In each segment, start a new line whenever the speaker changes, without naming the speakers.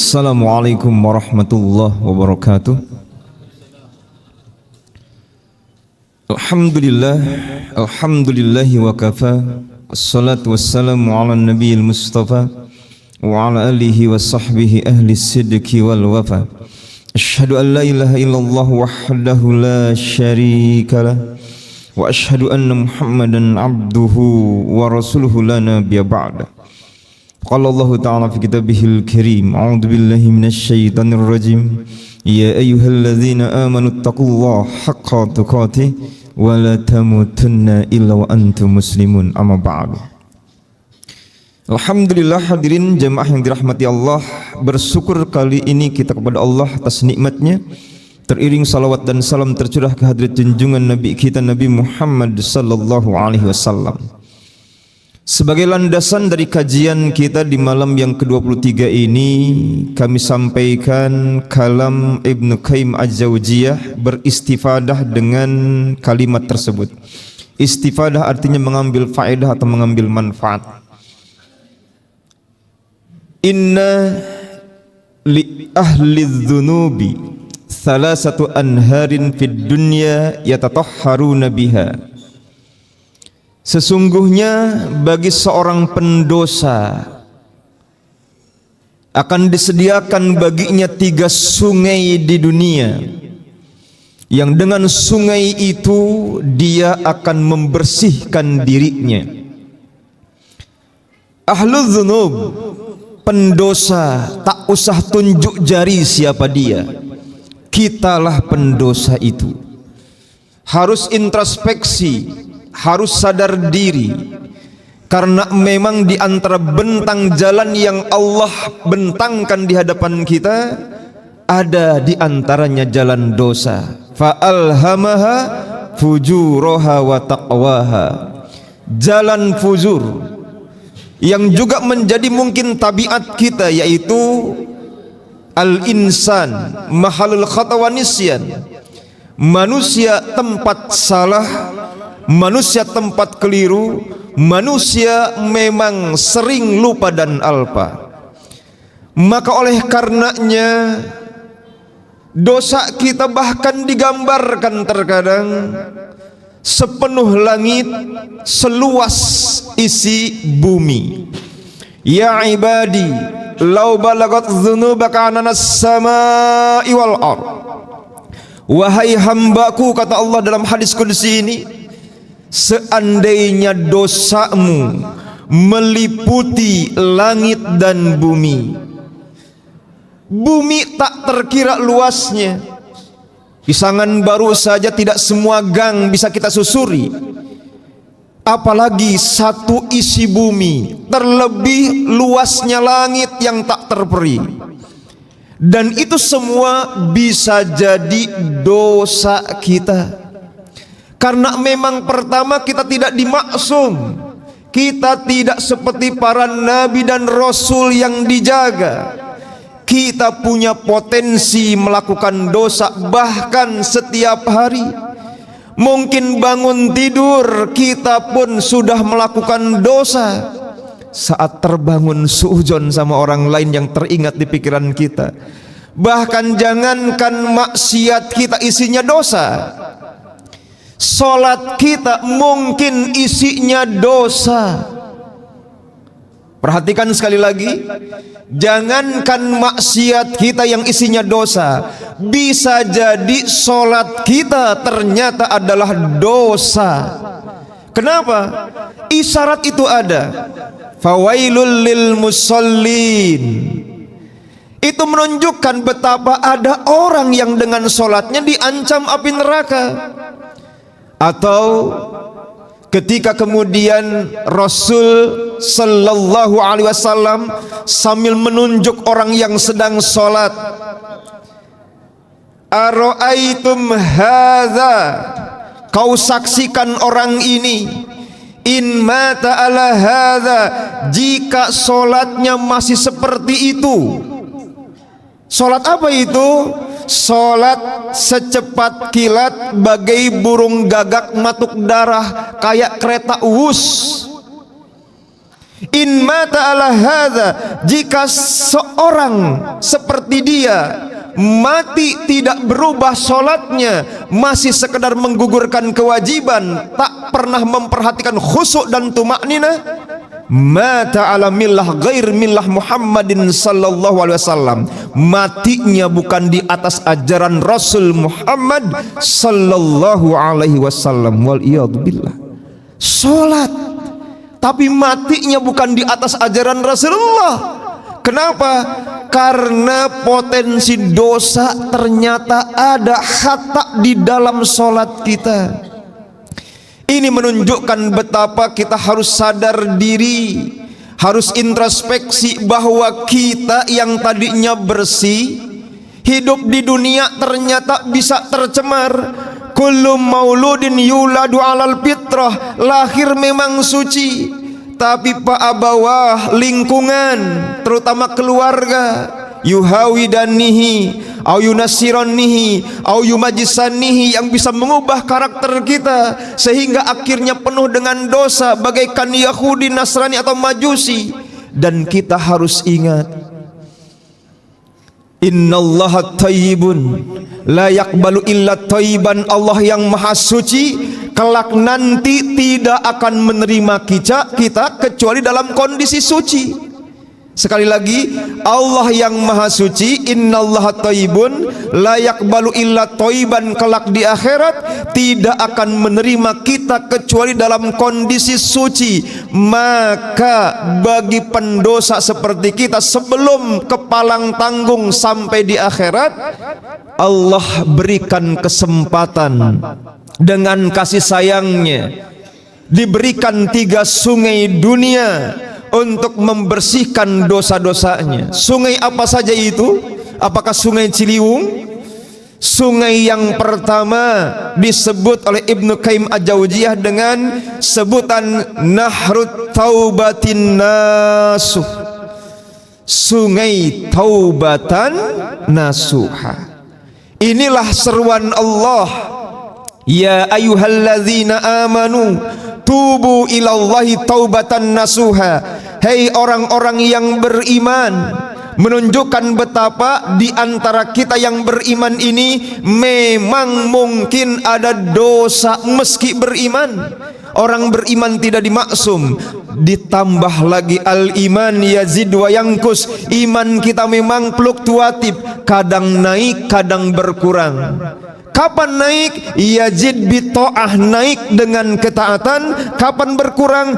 Assalamualaikum warahmatullahi wabarakatuh. Alhamdulillahi wa kafa. Assalatu wassalamu ala nabiyil mustafa wa ala alihi wa sahbihi ahli sidqi wal wafa. Asyhadu an la ilaha illallah wahdahu la syarika lah wa asyhadu anna Muhammadan abduhu wa rasuluhu la nabiyya ba'da. Qala Allah Ta'ala fi kitabihil karim, a'udzu billahi minasyaitonir rajim. Ya ayyuhalladzina amanu taqullaha haqqa tuqatih wa la tamutunna illa wa antum muslimun. Amma ba'du. Alhamdulillah, hadirin jemaah yang dirahmati Allah, bersyukur kali ini kita kepada Allah atas nikmatnya. Teriring salawat dan salam tercurah ke hadirat junjungan Nabi kita Nabi Muhammad sallallahu alaihi wasallam. Sebagai landasan dari kajian kita di malam yang ke-23 ini, kami sampaikan kalam Ibnu Qayyim Az-Jauziyah beristifadah dengan kalimat tersebut. Istifadah artinya mengambil faedah atau mengambil manfaat. Inna li ahli dzunubi salasatu anharin fid dunya yatatahharuna biha. Sesungguhnya bagi seorang pendosa akan disediakan baginya 3 sungai di dunia, yang dengan sungai itu dia akan membersihkan dirinya. Ahlul dzunub, pendosa, tak usah tunjuk jari siapa dia, kitalah pendosa itu. Harus introspeksi, harus sadar diri, karena memang di antara bentang jalan yang Allah bentangkan di hadapan kita, ada di antaranya jalan dosa. Fa'alhamaha fujuraha wa taqwaha. Jalan fujur yang juga menjadi mungkin tabiat kita, yaitu al-insan mahalul khata wa nisyan. Manusia tempat salah, manusia tempat keliru, manusia memang sering lupa dan alpa. Maka oleh karenanya dosa kita bahkan digambarkan terkadang sepenuh langit, seluas isi bumi. Ya ibadi, law balagat dzunubaka ananas samai wal ard. Wahai hambaku, kata Allah dalam hadis qudsi ini, seandainya dosamu meliputi langit dan bumi, bumi tak terkira luasnya. Pisangan baru saja tidak semua gang bisa kita susuri, apalagi satu isi bumi, terlebih luasnya langit yang tak terperi. Dan itu semua bisa jadi dosa kita, karena memang pertama kita tidak dimaksum. Kita tidak seperti para nabi dan rasul yang dijaga. Kita punya potensi melakukan dosa bahkan setiap hari. Mungkin bangun tidur kita pun sudah melakukan dosa. Saat terbangun suudzon sama orang lain yang teringat di pikiran kita. Bahkan jangankan maksiat kita isinya dosa, salat kita mungkin isinya dosa. Perhatikan sekali lagi, jangankan maksiat kita yang isinya dosa, bisa jadi salat kita ternyata adalah dosa. Kenapa? Isyarat itu ada. Fawailul lil musallin. Itu menunjukkan betapa ada orang yang dengan sholatnya diancam api neraka. Atau ketika kemudian Rasul sallallahu alaihi wasallam sambil menunjuk orang yang sedang sholat, ara'aitum hadza, kau saksikan orang ini, in mata ala hadza, jika solatnya masih seperti itu. Solat apa itu? Solat secepat kilat, bagai burung gagak matuk darah, kayak kereta uus. In mata ala hadza, jika seorang seperti dia mati tidak berubah solatnya, masih sekedar menggugurkan kewajiban, tak pernah memperhatikan khusyuk dan tumakninah, mata ala millah ghair millah Muhammadin sallallahu alaihi wasallam, matinya bukan di atas ajaran Rasul Muhammad sallallahu alaihi wasallam. Wal iyad billah. Salat tapi matinya bukan di atas ajaran Rasulullah. Kenapa? Karena potensi dosa ternyata ada khata di dalam salat kita. Ini menunjukkan betapa kita harus sadar diri, harus introspeksi bahwa kita yang tadinya bersih, hidup di dunia ternyata bisa tercemar. Kullu mauludin yuladu alal fitrah, lahir memang suci, tapi abawah, lingkungan, terutama keluarga, yuhawidanihi au yunasiranihi au yumajisanihi, yang bisa mengubah karakter kita sehingga akhirnya penuh dengan dosa bagaikan Yahudi, Nasrani atau Majusi. Dan kita harus ingat, innallaha thayyibun la yaqbalu illa thayyiban. Allah yang maha suci kelak nanti tidak akan menerima kita kecuali dalam kondisi suci. Sekali lagi, Allah yang maha suci, innallaha thayyibun la yaqbalu illa thayyiban, kelak di akhirat tidak akan menerima kita kecuali dalam kondisi suci. Maka bagi pendosa seperti kita, sebelum kepalang tanggung sampai di akhirat, Allah berikan kesempatan dengan kasih sayangnya, diberikan 3 sungai dunia untuk membersihkan dosa-dosanya. Sungai apa saja itu? Apakah sungai Ciliwung? Sungai yang pertama disebut oleh Ibnu Qayyim Al-Jauziyah dengan sebutan Nahrut Taubatin Nasuh, sungai taubatan nasuha. Inilah seruan Allah, ya ayyuhalladzina amanu tubu ilallahi taubatan nasuha. Hei orang-orang yang beriman, menunjukkan betapa di antara kita yang beriman ini memang mungkin ada dosa meski beriman. Orang beriman tidak dimaksum. Ditambah lagi al-iman yazid wa yangkus, iman kita memang fluktuatif, kadang naik kadang berkurang. Kapan naik? Yazid bita'ah, naik dengan ketaatan. Kapan berkurang?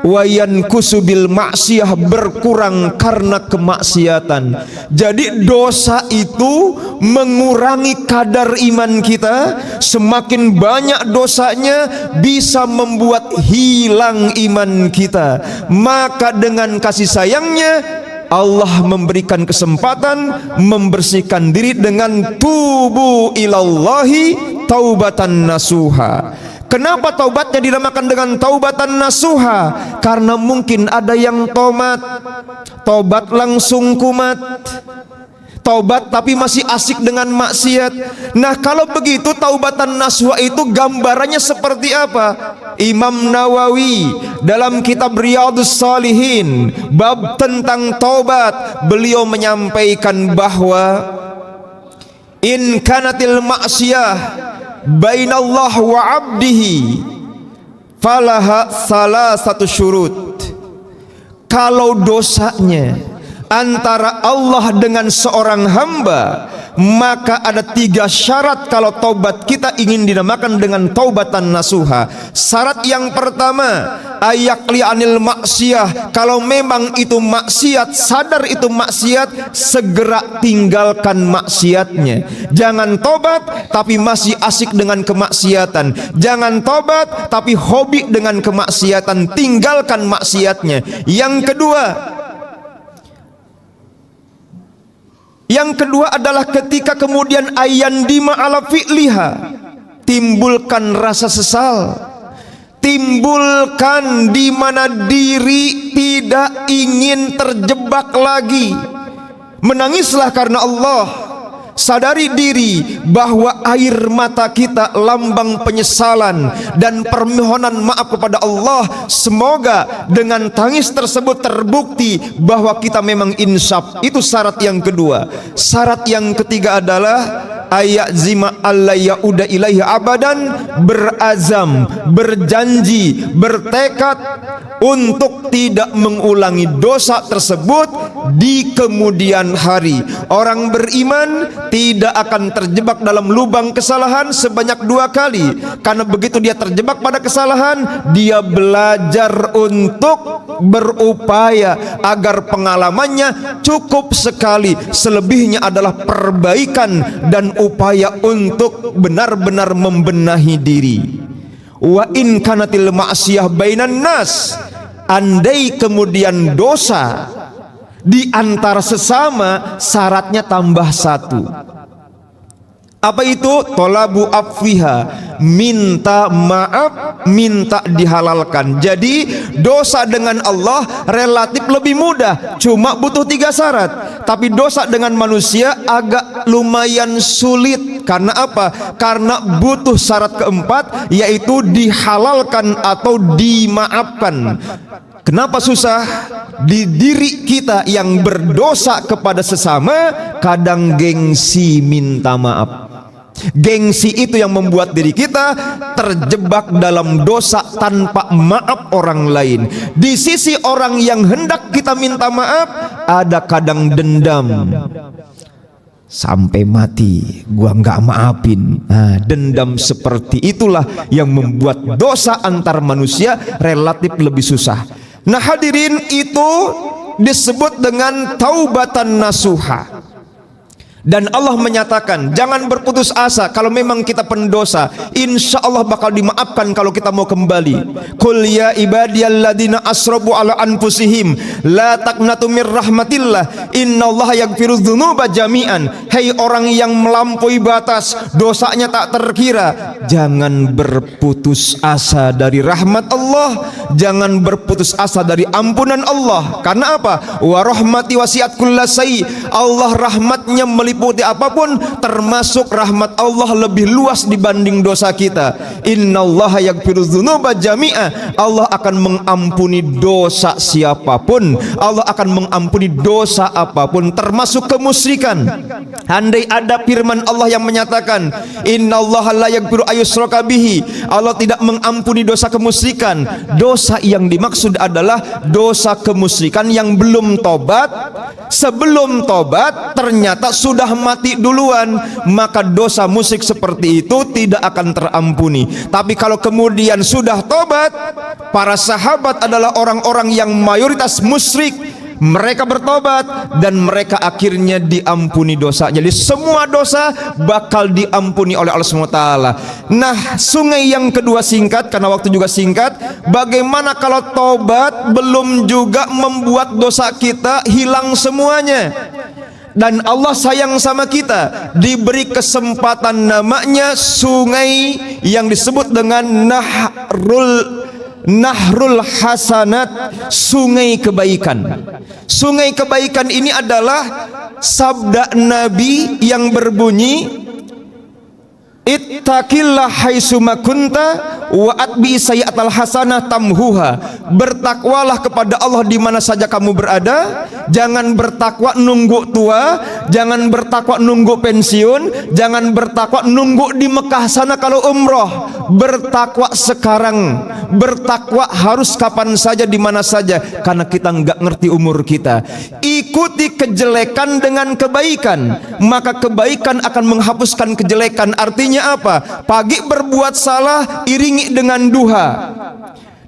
Wayan kusubil maksiyah, berkurang karena kemaksiatan. Jadi dosa itu mengurangi kadar iman kita. Semakin banyak dosanya bisa membuat hilang iman kita. Maka dengan kasih sayangnya Allah memberikan kesempatan membersihkan diri dengan tubu ilallahi taubatan nasuha. Kenapa taubatnya dinamakan dengan taubatan nasuha? Karena mungkin ada yang tobat langsung kumat, tobat tapi masih asik dengan maksiat. Nah, kalau begitu taubatan nasuha itu gambarannya seperti apa? Imam Nawawi dalam kitab Riyadhus Shalihin bab tentang taubat, beliau menyampaikan bahwa in kanatil maksiyah bainallah wa abdihi falaha salah satu syurut. Kalau dosanya antara Allah dengan seorang hamba, maka ada 3 syarat kalau taubat kita ingin dinamakan dengan taubatan nasuha. Syarat yang pertama, ayakli anil maksiyah. Kalau memang itu maksiat, sadar itu maksiat, segera tinggalkan maksiatnya. Jangan tobat tapi masih asik dengan kemaksiatan. Jangan tobat tapi hobi dengan kemaksiatan. Tinggalkan maksiatnya. Yang kedua adalah ketika kemudian ayandima ala fi'liha, timbulkan rasa sesal, timbulkan di mana diri tidak ingin terjebak lagi. Menangislah karena Allah, sadari diri bahwa air mata kita lambang penyesalan dan permohonan maaf kepada Allah. Semoga dengan tangis tersebut terbukti bahwa kita memang insaf. Itu syarat yang kedua. Syarat yang ketiga adalah ayat zima alla yauda ilaihi abadan, berazam, berjanji, bertekad untuk tidak mengulangi dosa tersebut di kemudian hari. Orang beriman tidak akan terjebak dalam lubang kesalahan sebanyak 2 kali, karena begitu dia terjebak pada kesalahan, dia belajar untuk berupaya agar pengalamannya cukup sekali. Selebihnya adalah perbaikan dan upaya untuk benar-benar membenahi diri. Wa in kanatil ma'siyah bainan nas, andai kemudian dosa di antara sesama, syaratnya tambah 1. Apa itu? Tolabu afwiha, minta maaf, minta dihalalkan. Jadi dosa dengan Allah relatif lebih mudah, cuma butuh 3 syarat. Tapi dosa dengan manusia agak lumayan sulit. Karena apa? Karena butuh syarat keempat, yaitu dihalalkan atau dimaafkan. Kenapa susah? Di diri kita yang berdosa kepada sesama, kadang gengsi minta maaf. Gengsi itu yang membuat diri kita terjebak dalam dosa tanpa maaf orang lain. Di sisi orang yang hendak kita minta maaf, ada kadang dendam. Sampai mati gua nggak maafin. Nah, dendam seperti itulah yang membuat dosa antar manusia relatif lebih susah. Nah hadirin, itu disebut dengan taubatan nasuha. Dan Allah menyatakan jangan berputus asa. Kalau memang kita pendosa, insya Allah bakal dimaafkan kalau kita mau kembali. Qul ya ibadiyalladzina asrafu ala anfusihim la taqnatu mir rahmatillah innallaha yaghfirudz dzunuba jami'an. Hei orang yang melampaui batas, dosanya tak terkira, jangan berputus asa dari rahmat Allah, jangan berputus asa dari ampunan Allah. Karena apa? Wa rahmati wasi'at kullasai. Allah rahmatnya meliputi apapun, termasuk rahmat Allah lebih luas dibanding dosa kita. Innallaha yaghfirudz dzunuba jami'a. Allah akan mengampuni dosa siapapun. Allah akan mengampuni dosa apapun, termasuk kemusyrikan. Andai ada firman Allah yang menyatakan innallaha la yaghfiru ayyushraka bihi, Allah tidak mengampuni dosa kemusyrikan. Dosa yang dimaksud adalah dosa kemusyrikan yang belum tobat. Sebelum tobat ternyata sudah mati duluan, maka dosa musyrik seperti itu tidak akan terampuni. Tapi kalau kemudian sudah tobat, para sahabat adalah orang-orang yang mayoritas musyrik, mereka bertobat dan mereka akhirnya diampuni dosa. Jadi semua dosa bakal diampuni oleh Allah SWT. Nah, sungai yang kedua singkat, karena waktu juga singkat. Bagaimana kalau tobat belum juga membuat dosa kita hilang semuanya? Dan Allah sayang sama kita, diberi kesempatan, namanya sungai yang disebut dengan Nahrul Hasanat, sungai kebaikan. Sungai kebaikan ini adalah sabda Nabi yang berbunyi ittaqillah haitsuma kunta wa atbi sayyi'atal hasanah tamhuha. Bertakwalah kepada Allah di mana saja kamu berada. Jangan bertakwa nunggu tua, jangan bertakwa nunggu pensiun, jangan bertakwa nunggu di Mekah sana kalau umroh. Bertakwa sekarang. Bertakwa harus kapan saja, di mana saja, karena kita nggak ngerti umur kita. Ikuti kejelekan dengan kebaikan, maka kebaikan akan menghapuskan kejelekan. Artinya apa? Pagi berbuat salah, iringi dengan duha.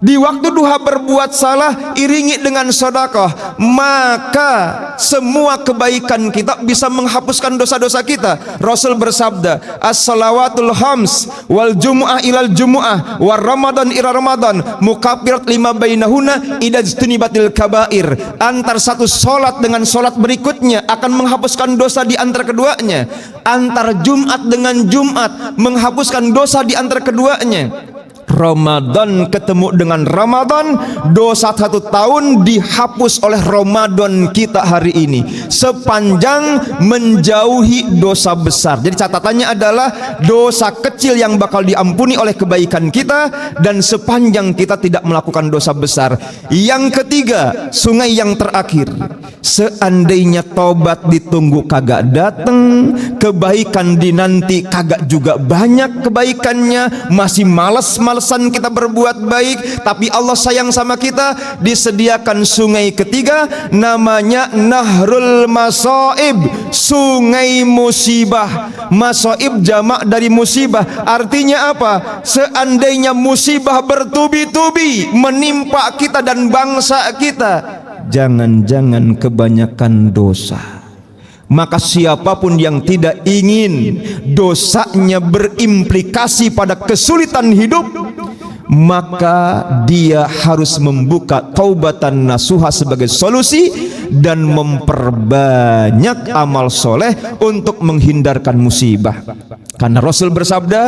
Di waktu duha berbuat salah, iringi dengan sedekah, maka semua kebaikan kita bisa menghapuskan dosa-dosa kita. Rasul bersabda, as-salawatul khams wal jumu'ah ilal jumu'ah war ramadan ila ramadan mukaffirat lima bainahuna idza ijtanibatil kabair. Antar satu solat dengan solat berikutnya akan menghapuskan dosa di antara keduanya. Antar Jumat dengan Jumat menghapuskan dosa di antara keduanya. Ramadan ketemu dengan Ramadan, dosa 1 tahun dihapus oleh Ramadan kita hari ini sepanjang menjauhi dosa besar. Jadi catatannya adalah dosa kecil yang bakal diampuni oleh kebaikan kita dan sepanjang kita tidak melakukan dosa besar. Yang ketiga, sungai yang terakhir, seandainya tobat ditunggu kagak dateng, kebaikan dinanti kagak juga banyak kebaikannya, masih males-malesan kita berbuat baik, tapi Allah sayang sama kita, disediakan sungai ketiga namanya Nahrul Masaib, sungai musibah. Masaib jamak dari musibah, artinya apa? Seandainya musibah bertubi-tubi menimpa kita dan bangsa kita, jangan-jangan kebanyakan dosa. Maka siapapun yang tidak ingin dosanya berimplikasi pada kesulitan hidup, maka dia harus membuka taubatan nasuha sebagai solusi dan memperbanyak amal soleh untuk menghindarkan musibah. Karena Rasul bersabda,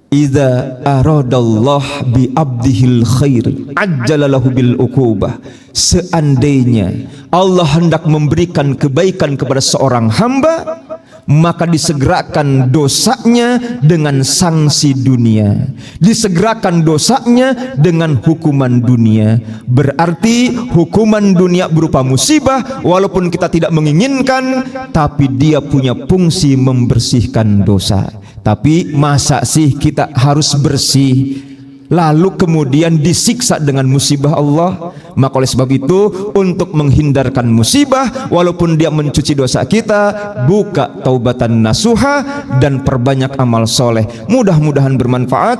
idza aradallah bi abdihil khair ajjalalahu bil uqubah. Seandainya Allah hendak memberikan kebaikan kepada seorang hamba, maka disegerakan dosanya dengan sanksi dunia, disegerakan dosanya dengan hukuman dunia. Berarti hukuman dunia berupa musibah, walaupun kita tidak menginginkan, tapi dia punya fungsi membersihkan dosa. Tapi masa sih kita harus bersih lalu kemudian disiksa dengan musibah Allah? Maka oleh sebab itu, untuk menghindarkan musibah walaupun dia mencuci dosa kita, buka taubatan nasuha dan perbanyak amal soleh. Mudah-mudahan bermanfaat.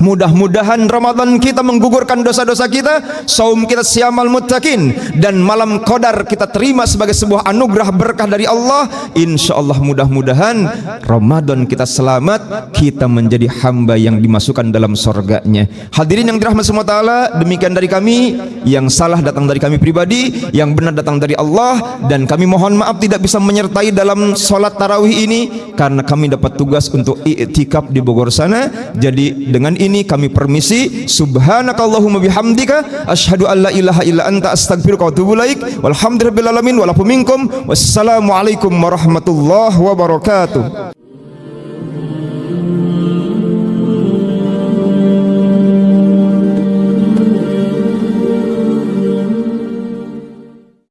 Mudah-mudahan Ramadan kita menggugurkan dosa-dosa kita, saum kita siamal muttaqin, dan malam qadar kita terima sebagai sebuah anugerah berkah dari Allah. Insyaallah mudah-mudahan Ramadan kita selamat, kita menjadi hamba yang dimasukkan dalam surganya. Hadirin yang dirahmati semua taala, demikian dari kami. Yang salah datang dari kami pribadi, yang benar datang dari Allah, dan kami mohon maaf tidak bisa menyertai dalam sholat tarawih ini karena kami dapat tugas untuk i'tikaf di Bogor sana. Jadi dengan ini kami permisi. Subhanakallahumma bihamdika asyhadu an la ilaha illa anta astaghfiruka wa atubu ilaik. Walhamdulillahirabbil alamin wa lakum minkum. Wassalamualaikum warahmatullahi wabarakatuh.